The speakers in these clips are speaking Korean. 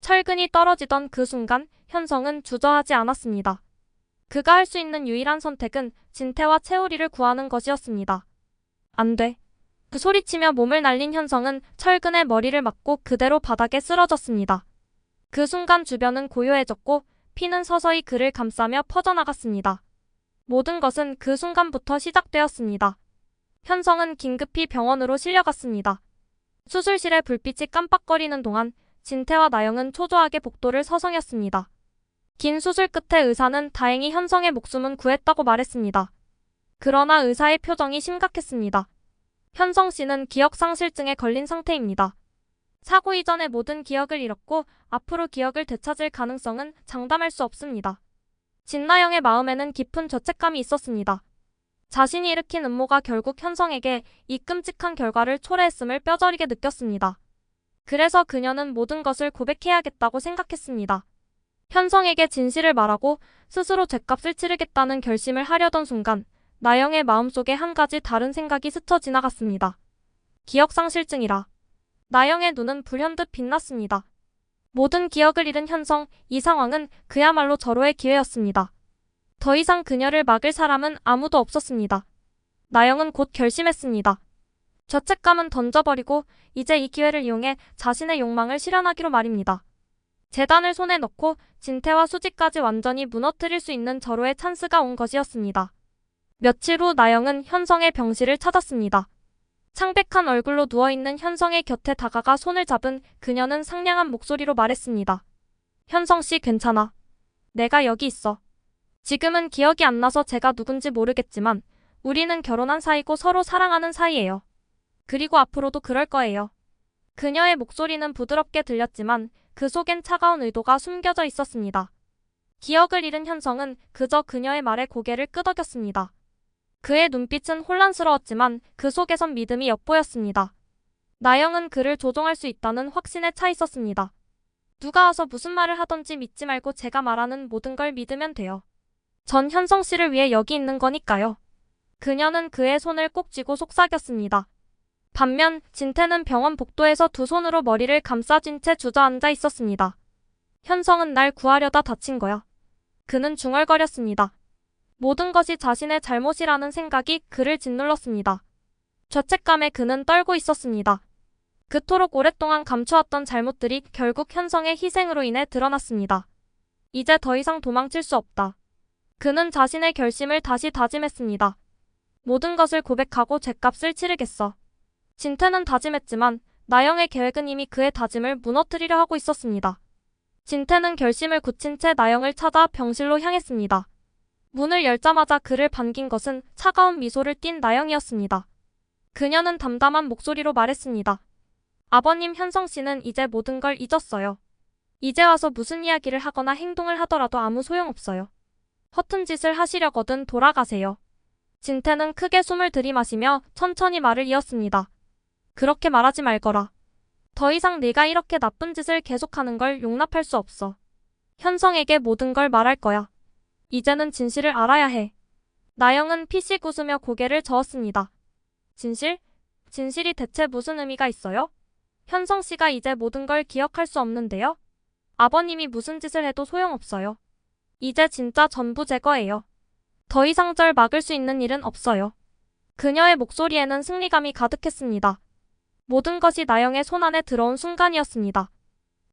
철근이 떨어지던 그 순간 현성은 주저하지 않았습니다. 그가 할 수 있는 유일한 선택은 진태와 채우리를 구하는 것이었습니다. 안 돼. 그 소리치며 몸을 날린 현성은 철근의 머리를 맞고 그대로 바닥에 쓰러졌습니다. 그 순간 주변은 고요해졌고 피는 서서히 그를 감싸며 퍼져나갔습니다. 모든 것은 그 순간부터 시작되었습니다. 현성은 긴급히 병원으로 실려갔습니다. 수술실의 불빛이 깜빡거리는 동안 진태와 나영은 초조하게 복도를 서성였습니다. 긴 수술 끝에 의사는 다행히 현성의 목숨은 구했다고 말했습니다. 그러나 의사의 표정이 심각했습니다. 현성 씨는 기억상실증에 걸린 상태입니다. 사고 이전의 모든 기억을 잃었고 앞으로 기억을 되찾을 가능성은 장담할 수 없습니다. 진나영의 마음에는 깊은 죄책감이 있었습니다. 자신이 일으킨 음모가 결국 현성에게 이 끔찍한 결과를 초래했음을 뼈저리게 느꼈습니다. 그래서 그녀는 모든 것을 고백해야겠다고 생각했습니다. 현성에게 진실을 말하고 스스로 죗값을 치르겠다는 결심을 하려던 순간 나영의 마음속에 한 가지 다른 생각이 스쳐 지나갔습니다. 기억상실증이라. 나영의 눈은 불현듯 빛났습니다. 모든 기억을 잃은 현성, 이 상황은 그야말로 절호의 기회였습니다. 더 이상 그녀를 막을 사람은 아무도 없었습니다. 나영은 곧 결심했습니다. 죄책감은 던져버리고 이제 이 기회를 이용해 자신의 욕망을 실현하기로 말입니다. 재단을 손에 넣고 진태와 수지까지 완전히 무너뜨릴 수 있는 절호의 찬스가 온 것이었습니다. 며칠 후 나영은 현성의 병실을 찾았습니다. 창백한 얼굴로 누워있는 현성의 곁에 다가가 손을 잡은 그녀는 상냥한 목소리로 말했습니다. 현성씨 괜찮아. 내가 여기 있어. 지금은 기억이 안 나서 제가 누군지 모르겠지만 우리는 결혼한 사이고 서로 사랑하는 사이예요. 그리고 앞으로도 그럴 거예요. 그녀의 목소리는 부드럽게 들렸지만 그 속엔 차가운 의도가 숨겨져 있었습니다. 기억을 잃은 현성은 그저 그녀의 말에 고개를 끄덕였습니다. 그의 눈빛은 혼란스러웠지만 그 속에선 믿음이 엿보였습니다. 나영은 그를 조종할 수 있다는 확신에 차 있었습니다. 누가 와서 무슨 말을 하던지 믿지 말고 제가 말하는 모든 걸 믿으면 돼요. 전 현성 씨를 위해 여기 있는 거니까요. 그녀는 그의 손을 꼭 쥐고 속삭였습니다. 반면 진태는 병원 복도에서 두 손으로 머리를 감싸진 채 주저앉아 있었습니다. 현성은 날 구하려다 다친 거야. 그는 중얼거렸습니다. 모든 것이 자신의 잘못이라는 생각이 그를 짓눌렀습니다. 죄책감에 그는 떨고 있었습니다. 그토록 오랫동안 감추었던 잘못들이 결국 현성의 희생으로 인해 드러났습니다. 이제 더 이상 도망칠 수 없다. 그는 자신의 결심을 다시 다짐했습니다. 모든 것을 고백하고 죗값을 치르겠어. 진태는 다짐했지만 나영의 계획은 이미 그의 다짐을 무너뜨리려 하고 있었습니다. 진태는 결심을 굳힌 채 나영을 찾아 병실로 향했습니다. 문을 열자마자 그를 반긴 것은 차가운 미소를 띤 나영이었습니다. 그녀는 담담한 목소리로 말했습니다. 아버님 현성 씨는 이제 모든 걸 잊었어요. 이제 와서 무슨 이야기를 하거나 행동을 하더라도 아무 소용없어요. 허튼 짓을 하시려거든 돌아가세요. 진태는 크게 숨을 들이마시며 천천히 말을 이었습니다. 그렇게 말하지 말거라. 더 이상 네가 이렇게 나쁜 짓을 계속하는 걸 용납할 수 없어. 현성에게 모든 걸 말할 거야. 이제는 진실을 알아야 해. 나영은 피식 웃으며 고개를 저었습니다. 진실? 진실이 대체 무슨 의미가 있어요? 현성 씨가 이제 모든 걸 기억할 수 없는데요? 아버님이 무슨 짓을 해도 소용없어요. 이제 진짜 전부 제 거예요. 더 이상 절 막을 수 있는 일은 없어요. 그녀의 목소리에는 승리감이 가득했습니다. 모든 것이 나영의 손안에 들어온 순간이었습니다.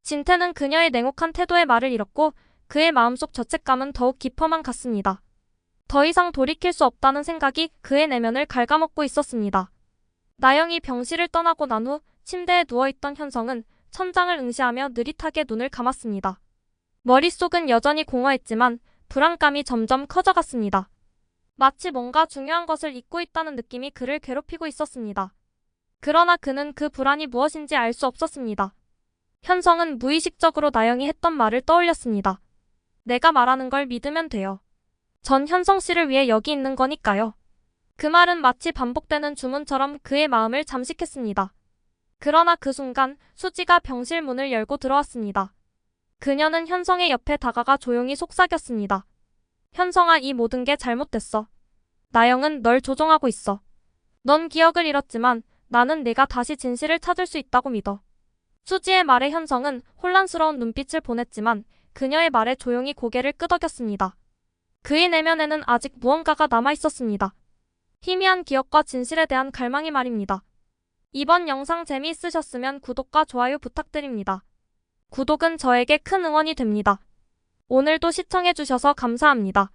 진태는 그녀의 냉혹한 태도에 말을 잃었고 그의 마음속 죄책감은 더욱 깊어만 갔습니다. 더 이상 돌이킬 수 없다는 생각이 그의 내면을 갉아먹고 있었습니다. 나영이 병실을 떠나고 난 후 침대에 누워있던 현성은 천장을 응시하며 느릿하게 눈을 감았습니다. 머릿속은 여전히 공허했지만 불안감이 점점 커져갔습니다. 마치 뭔가 중요한 것을 잊고 있다는 느낌이 그를 괴롭히고 있었습니다. 그러나 그는 그 불안이 무엇인지 알 수 없었습니다. 현성은 무의식적으로 나영이 했던 말을 떠올렸습니다. 내가 말하는 걸 믿으면 돼요. 전 현성 씨를 위해 여기 있는 거니까요. 그 말은 마치 반복되는 주문처럼 그의 마음을 잠식했습니다. 그러나 그 순간 수지가 병실 문을 열고 들어왔습니다. 그녀는 현성의 옆에 다가가 조용히 속삭였습니다. 현성아, 이 모든 게 잘못됐어. 나영은 널 조종하고 있어. 넌 기억을 잃었지만 나는 네가 다시 진실을 찾을 수 있다고 믿어. 수지의 말에 현성은 혼란스러운 눈빛을 보냈지만 그녀의 말에 조용히 고개를 끄덕였습니다. 그의 내면에는 아직 무언가가 남아있었습니다. 희미한 기억과 진실에 대한 갈망이 말입니다. 이번 영상 재미있으셨으면 구독과 좋아요 부탁드립니다. 구독은 저에게 큰 응원이 됩니다. 오늘도 시청해주셔서 감사합니다.